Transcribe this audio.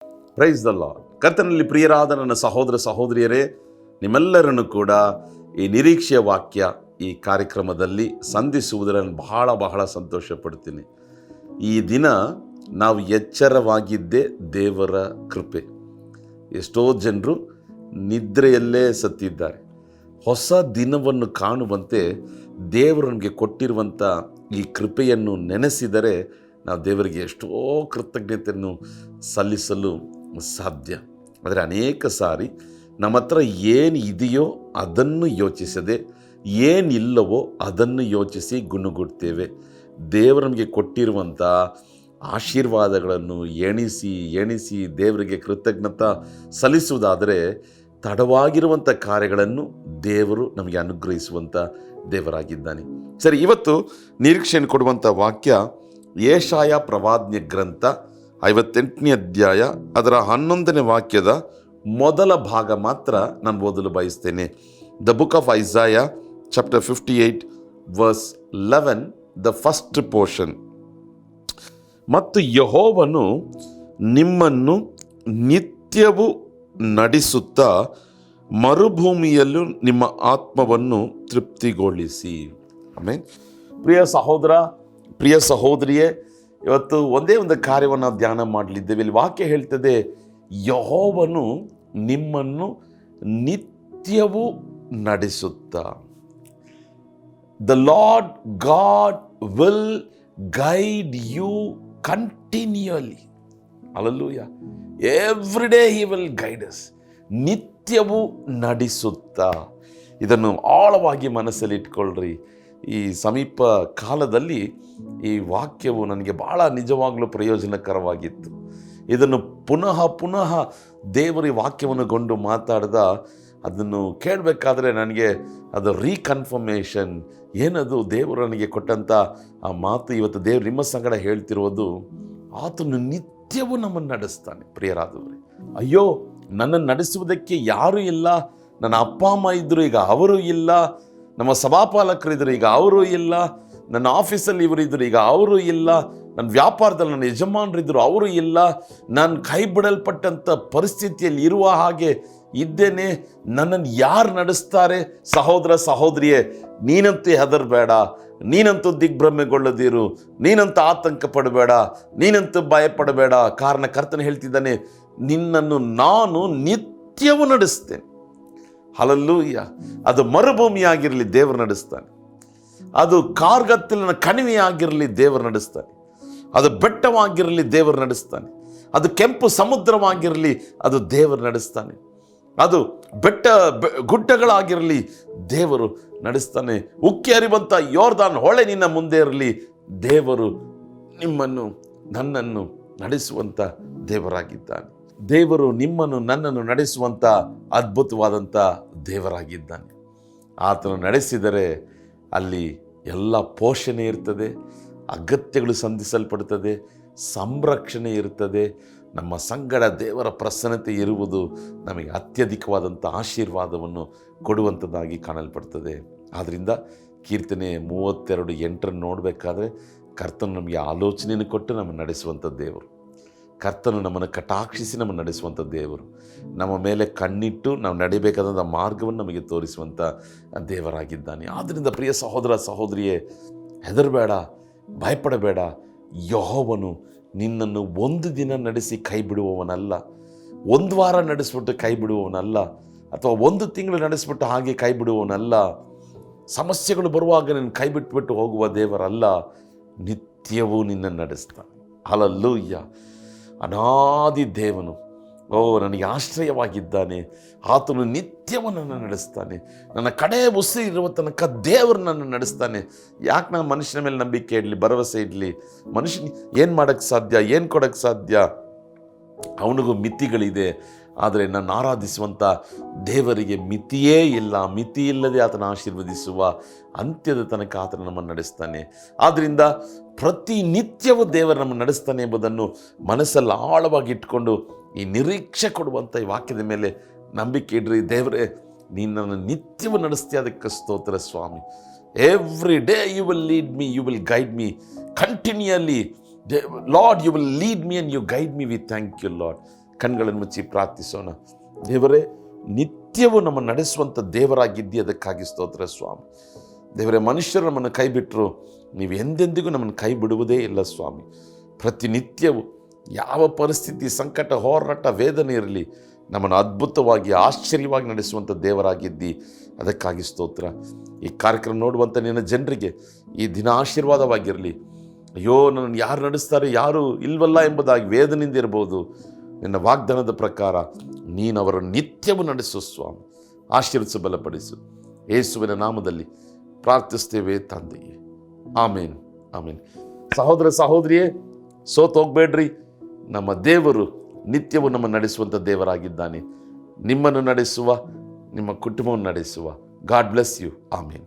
Praise the lord. ಕರ್ತನಲ್ಲಿ ಪ್ರಿಯರಾದ ನನ್ನ ಸಹೋದರ ಸಹೋದರಿಯರೇ, ನಿಮ್ಮೆಲ್ಲರನ್ನು ಕೂಡ ಈ ನಿರೀಕ್ಷೆಯ ವಾಕ್ಯ ಈ ಕಾರ್ಯಕ್ರಮದಲ್ಲಿ ಸಂಧಿಸುವುದರಲ್ಲಿ ಬಹಳ ಸಂತೋಷ ಪಡ್ತೀನಿ. ಈ ದಿನ ನಾವು ಎಚ್ಚರವಾಗಿದ್ದೇ ದೇವರ ಕೃಪೆ. ಎಷ್ಟೋ ಜನರು ನಿದ್ರೆಯಲ್ಲೇ ಸತ್ತಿದ್ದಾರೆ. ಹೊಸ ದಿನವನ್ನು ಕಾಣುವಂತೆ ದೇವರು ನಮಗೆ ಕೊಟ್ಟಿರುವಂಥ ಈ ಕೃಪೆಯನ್ನು ನೆನೆಸಿದರೆ ನಾವು ದೇವರಿಗೆ ಎಷ್ಟೋ ಕೃತಜ್ಞತೆಯನ್ನು ಸಲ್ಲಿಸಲು ಸಾಧ್ಯ. ಆದರೆ ಅನೇಕ ಸಾರಿ ನಮ್ಮ ಹತ್ರ ಏನು ಇದೆಯೋ ಅದನ್ನು ಯೋಚಿಸದೆ ಏನಿಲ್ಲವೋ ಅದನ್ನು ಯೋಚಿಸಿ ಗುಣಗುಡ್ತೇವೆ. ದೇವರು ನಮಗೆ ಕೊಟ್ಟಿರುವಂಥ ಆಶೀರ್ವಾದಗಳನ್ನು ಎಣಿಸಿ ದೇವರಿಗೆ ಕೃತಜ್ಞತೆ ಸಲ್ಲಿಸುವುದಾದರೆ ತಡವಾಗಿರುವಂಥ ಕಾರ್ಯಗಳನ್ನು ದೇವರು ನಮಗೆ ಅನುಗ್ರಹಿಸುವಂಥ ದೇವರಾಗಿದ್ದಾನೆ. ಸರಿ, ಇವತ್ತು ನಿರೀಕ್ಷೆಯನ್ನು ಕೊಡುವಂಥ ವಾಕ್ಯ ಯೆಶಾಯ ಪ್ರವಾದನೆ ಗ್ರಂಥ 58ನೇ ಅಧ್ಯಾಯ ಅದರ 11ನೇ ವಾಕ್ಯದ ಮೊದಲ ಭಾಗ ಮಾತ್ರ ನಾನು ಓದಲು ಬಯಸ್ತೇನೆ. The book of Isaiah chapter 58 verse 11, the first portion. ಮತ್ತು ಯೆಹೋವನು ನಿಮ್ಮನ್ನು ನಿತ್ಯವೂ ನಡೆಸುತ್ತಾ ಮರುಭೂಮಿಯಲ್ಲೂ ನಿಮ್ಮ ಆತ್ಮವನ್ನು ತೃಪ್ತಿಗೊಳಿಸಿ. ಆಮೆನ್. ಪ್ರಿಯ ಸಹೋದರ, ಪ್ರಿಯ ಸಹೋದರಿಯೇ, ಇವತ್ತು ಒಂದೇ ಒಂದು ಕಾರ್ಯವನ್ನು ನಾವು ಧ್ಯಾನ ಮಾಡಲಿದ್ದೇವೆ. ಇಲ್ಲಿ ವಾಕ್ಯ ಹೇಳ್ತದೆ, ಯೆಹೋವನು ನಿಮ್ಮನ್ನು ನಿತ್ಯವೂ ನಡೆಸುತ್ತಾ. The Lord God will guide you continuously. Hallelujah. Every day he will guide us. ನಿತ್ಯವೂ ನಡೆಸುತ್ತಾ. ಇದನ್ನು ಆಳವಾಗಿ ಮನಸ್ಸಲ್ಲಿ ಇಟ್ಕೊಳ್ರಿ. ಈ ಸಮೀಪ ಕಾಲದಲ್ಲಿ ಈ ವಾಕ್ಯವು ನನಗೆ ಭಾಳ ನಿಜವಾಗಲೂ ಪ್ರಯೋಜನಕರವಾಗಿತ್ತು. ಇದನ್ನು ಪುನಃ ದೇವರ ಈ ವಾಕ್ಯವನ್ನು ಗೊಂಡು ಮಾತಾಡ್ದ ಅದನ್ನು ಕೇಳಬೇಕಾದ್ರೆ ನನಗೆ ಅದು ರೀಕನ್ಫರ್ಮೇಷನ್ ಏನದು ದೇವರು ನನಗೆ ಕೊಟ್ಟಂಥ ಆ ಮಾತು. ಇವತ್ತು ದೇವರು ನಿಮ್ಮ ಸಂಗಡ ಹೇಳ್ತಿರೋದು, ಆತನು ನಿತ್ಯವೂ ನಮ್ಮನ್ನು ನಡೆಸ್ತಾನೆ. ಪ್ರಿಯರಾದವರೇ, ಅಯ್ಯೋ ನನ್ನನ್ನು ನಡೆಸುವುದಕ್ಕೆ ಯಾರೂ ಇಲ್ಲ. ನನ್ನ ಅಪ್ಪ ಅಮ್ಮ ಇದ್ದರು, ಈಗ ಅವರು ಇಲ್ಲ. ನಮ್ಮ ಸಭಾಪಾಲಕರಿದ್ದರು, ಈಗ ಅವರು ಇಲ್ಲ. ನನ್ನ ಆಫೀಸಲ್ಲಿ ಇವರಿದ್ದರು, ಈಗ ಅವರು ಇಲ್ಲ. ನನ್ನ ವ್ಯಾಪಾರದಲ್ಲಿ ನನ್ನ ಯಜಮಾನರಿದ್ದರು, ಅವರು ಇಲ್ಲ. ನಾನು ಕೈ ಬಿಡಲ್ಪಟ್ಟಂಥ ಪರಿಸ್ಥಿತಿಯಲ್ಲಿ ಇರುವ ಹಾಗೆ ಇದ್ದೇನೆ. ನನ್ನನ್ನು ಯಾರು ನಡೆಸ್ತಾರೆ? ಸಹೋದರ ಸಹೋದರಿಯೇ, ನೀನಂತೂ ಹೆದರಬೇಡ, ನೀನಂತೂ ದಿಗ್ಭ್ರಮೆಗೊಳ್ಳದಿರು, ನೀನಂತೂ ಆತಂಕ ಪಡಬೇಡ, ನೀನಂತೂ ಭಯಪಡಬೇಡ. ಕಾರಣ ಕರ್ತನು ಹೇಳ್ತಿದ್ದಾನೆ, ನಿನ್ನನ್ನು ನಾನು ನಿತ್ಯವೂ ನಡೆಸ್ತೇನೆ. ಹಲ್ಲೆಲೂಯಾ. ಅದು ಮರುಭೂಮಿ ಆಗಿರಲಿ, ದೇವರು ನಡೆಸ್ತಾನೆ. ಅದು ಕಾರ್ಗತ್ತಲಿನ ಕಣಿವೆಯಾಗಿರಲಿ, ದೇವರು ನಡೆಸ್ತಾನೆ. ಅದು ಬೆಟ್ಟವಾಗಿರಲಿ, ದೇವರು ನಡೆಸ್ತಾನೆ. ಅದು ಕೆಂಪು ಸಮುದ್ರವಾಗಿರಲಿ, ಅದು ದೇವರು ನಡೆಸ್ತಾನೆ. ಅದು ಗುಡ್ಡಗಳಾಗಿರಲಿ, ದೇವರು ನಡೆಸ್ತಾನೆ. ಉಕ್ಕಿ ಹರಿವಂಥ ಯೋರ್ದಾನ್ ಹೊಳೆ ನಿನ್ನ ಮುಂದೆ ಇರಲಿ, ದೇವರು ನಿಮ್ಮನ್ನು ನನ್ನನ್ನು ನಡೆಸುವಂಥ ದೇವರಾಗಿದ್ದಾನೆ. ದೇವರು ನಿಮ್ಮನ್ನು ನನ್ನನ್ನು ನಡೆಸುವಂಥ ಅದ್ಭುತವಾದಂಥ ದೇವರಾಗಿದ್ದಾನೆ. ಆತನು ನಡೆಸಿದರೆ ಅಲ್ಲಿ ಎಲ್ಲ ಪೋಷಣೆ ಇರ್ತದೆ, ಅಗತ್ಯಗಳು ಸಂಧಿಸಲ್ಪಡ್ತದೆ, ಸಂರಕ್ಷಣೆ ಇರ್ತದೆ. ನಮ್ಮ ಸಂಗಡ ದೇವರ ಪ್ರಸನ್ನತೆ ಇರುವುದು ನಮಗೆ ಅತ್ಯಧಿಕವಾದಂಥ ಆಶೀರ್ವಾದವನ್ನು ಕೊಡುವಂಥದ್ದಾಗಿ ಕಾಣಲ್ಪಡ್ತದೆ. ಆದ್ದರಿಂದ ಕೀರ್ತನೆ 32:8 ನೋಡಬೇಕಾದ್ರೆ ಕರ್ತನು ನಮಗೆ ಆಲೋಚನೆಯನ್ನು ಕೊಟ್ಟು ನಮ್ಮನ್ನು ನಡೆಸುವಂಥ ದೇವರು. ಕರ್ತನು ನಮ್ಮನ್ನು ಕಟಾಕ್ಷಿಸಿ ನಮ್ಮನ್ನು ನಡೆಸುವಂಥ ದೇವರು. ನಮ್ಮ ಮೇಲೆ ಕಣ್ಣಿಟ್ಟು ನಾವು ನಡಿಬೇಕಾದಂಥ ಮಾರ್ಗವನ್ನು ನಮಗೆ ತೋರಿಸುವಂಥ ದೇವರಾಗಿದ್ದಾನೆ. ಆದ್ದರಿಂದ ಪ್ರಿಯ ಸಹೋದರ ಸಹೋದರಿಯೇ, ಹೆದರಬೇಡ, ಭಯಪಡಬೇಡ. ಯೆಹೋವನು ನಿನ್ನನ್ನು ಒಂದು ದಿನ ನಡೆಸಿ ಕೈ ಬಿಡುವವನಲ್ಲ, ಒಂದು ವಾರ ನಡೆಸ್ಬಿಟ್ಟು ಕೈ ಬಿಡುವವನಲ್ಲ, ಅಥವಾ ಒಂದು ತಿಂಗಳು ನಡೆಸ್ಬಿಟ್ಟು ಹಾಗೆ ಕೈ ಬಿಡುವವನಲ್ಲ. ಸಮಸ್ಯೆಗಳು ಬರುವಾಗ ನಿನ್ನ ಕೈ ಬಿಟ್ಬಿಟ್ಟು ಹೋಗುವ ದೇವರಲ್ಲ. ನಿತ್ಯವೂ ನಿನ್ನನ್ನು ನಡೆಸ್ತಾನೆ. ಹಲ್ಲೆಲೂಯಾ. ಅನಾದಿ ದೇವನು, ನನಗೆ ಆಶ್ರಯವಾಗಿದ್ದಾನೆ. ಆತನು ನಿತ್ಯವೂ ನನ್ನ ನಡೆಸ್ತಾನೆ. ನನ್ನ ಕಡೆ ಉಸಿರಿರುವ ತನಕ ದೇವರು ನನ್ನ ನಡೆಸ್ತಾನೆ. ಯಾಕೆ ನಾನು ಮನುಷ್ಯನ ಮೇಲೆ ನಂಬಿಕೆ ಇಡಲಿ, ಭರವಸೆ ಇಡಲಿ? ಮನುಷ್ಯನ ಏನು ಮಾಡೋಕ್ಕೆ ಸಾಧ್ಯ, ಏನು ಕೊಡೋಕ್ಕೆ ಸಾಧ್ಯ? ಅವನಿಗೂ ಮಿತಿಗಳಿದೆ. ಆದರೆ ನಾನು ಆರಾಧಿಸುವಂಥ ದೇವರಿಗೆ ಮಿತಿಯೇ ಇಲ್ಲ. ಮಿತಿ ಇಲ್ಲದೆ ಆತನ ಆಶೀರ್ವದಿಸುವ ಅಂತ್ಯದ ತನಕ ಆತನ ನಮ್ಮನ್ನು ನಡೆಸ್ತಾನೆ. ಆದ್ದರಿಂದ ಪ್ರತಿನಿತ್ಯವೂ ದೇವರು ನಮ್ಮನ್ನು ನಡೆಸ್ತಾನೆ ಎಂಬುದನ್ನು ಮನಸ್ಸಲ್ಲಿ ಆಳವಾಗಿ ಇಟ್ಕೊಂಡು ಈ ನಿರೀಕ್ಷೆ ಕೊಡುವಂಥ ಈ ವಾಕ್ಯದ ಮೇಲೆ ನಂಬಿಕೆ ಇಡ್ರಿ. ದೇವರೇ, ನೀನು ನನ್ನ ನಿತ್ಯವೂ ನಡೆಸ್ತೀಯ, ಅದಕ್ಕೆ ಸ್ತೋತ್ರ ಸ್ವಾಮಿ. Every day you will lead me, you will guide me continually. Lord, you will lead me and you guide me. We thank you lord. ಕಣ್ಗಳನ್ನು ಮುಚ್ಚಿ ಪ್ರಾರ್ಥಿಸೋಣ. ದೇವರೇ, ನಿತ್ಯವೂ ನಮ್ಮನ್ನು ನಡೆಸುವಂಥ ದೇವರಾಗಿದ್ದಿ, ಅದಕ್ಕಾಗಿ ಸ್ತೋತ್ರ ಸ್ವಾಮಿ. ದೇವರೇ, ಮನುಷ್ಯರು ನಮ್ಮನ್ನು ಕೈ ಬಿಟ್ಟರು, ನೀವು ಎಂದೆಂದಿಗೂ ನಮ್ಮನ್ನು ಕೈ ಬಿಡುವುದೇ ಇಲ್ಲ ಸ್ವಾಮಿ. ಪ್ರತಿನಿತ್ಯವೂ ಯಾವ ಪರಿಸ್ಥಿತಿ, ಸಂಕಟ, ಹೋರಾಟ, ವೇದನೆ ಇರಲಿ, ನಮ್ಮನ್ನು ಅದ್ಭುತವಾಗಿ ಆಶ್ಚರ್ಯವಾಗಿ ನಡೆಸುವಂಥ ದೇವರಾಗಿದ್ದಿ, ಅದಕ್ಕಾಗಿ ಸ್ತೋತ್ರ. ಈ ಕಾರ್ಯಕ್ರಮ ನೋಡುವಂಥ ನಿನ್ನ ಜನರಿಗೆ ಈ ದಿನ ಆಶೀರ್ವಾದವಾಗಿರಲಿ. ಅಯ್ಯೋ, ನನ್ನನ್ನು ಯಾರು ನಡೆಸ್ತಾರೆ, ಯಾರು ಇಲ್ವಲ್ಲ ಎಂಬುದಾಗಿ ವೇದನೆಯಿಂದ ಇರ್ಬೋದು. ನಿನ್ನ ವಾಗ್ದಾನದ ಪ್ರಕಾರ ನೀನು ಅವರನ್ನು ನಿತ್ಯವೂ ನಡೆಸು ಸ್ವಾಮಿ. ಆಶೀರ್ವಿಸು, ಬಲಪಡಿಸು. ಯೇಸುವಿನ ನಾಮದಲ್ಲಿ ಪ್ರಾರ್ಥಿಸ್ತೇವೆ ತಂದೆಯೇ, ಆಮೇನ್, ಆಮೇನ್. ಸಹೋದರ ಸಹೋದರಿಯೇ, ಸೋತೋಗ್ಬೇಡ್ರಿ. ನಮ್ಮ ದೇವರು ನಿತ್ಯವೂ ನಮ್ಮನ್ನು ನಡೆಸುವಂಥ ದೇವರಾಗಿದ್ದಾನೆ. ನಿಮ್ಮನ್ನು ನಡೆಸುವ, ನಿಮ್ಮ ಕುಟುಂಬವನ್ನು ನಡೆಸುವ. God bless you. ಆಮೇನ್.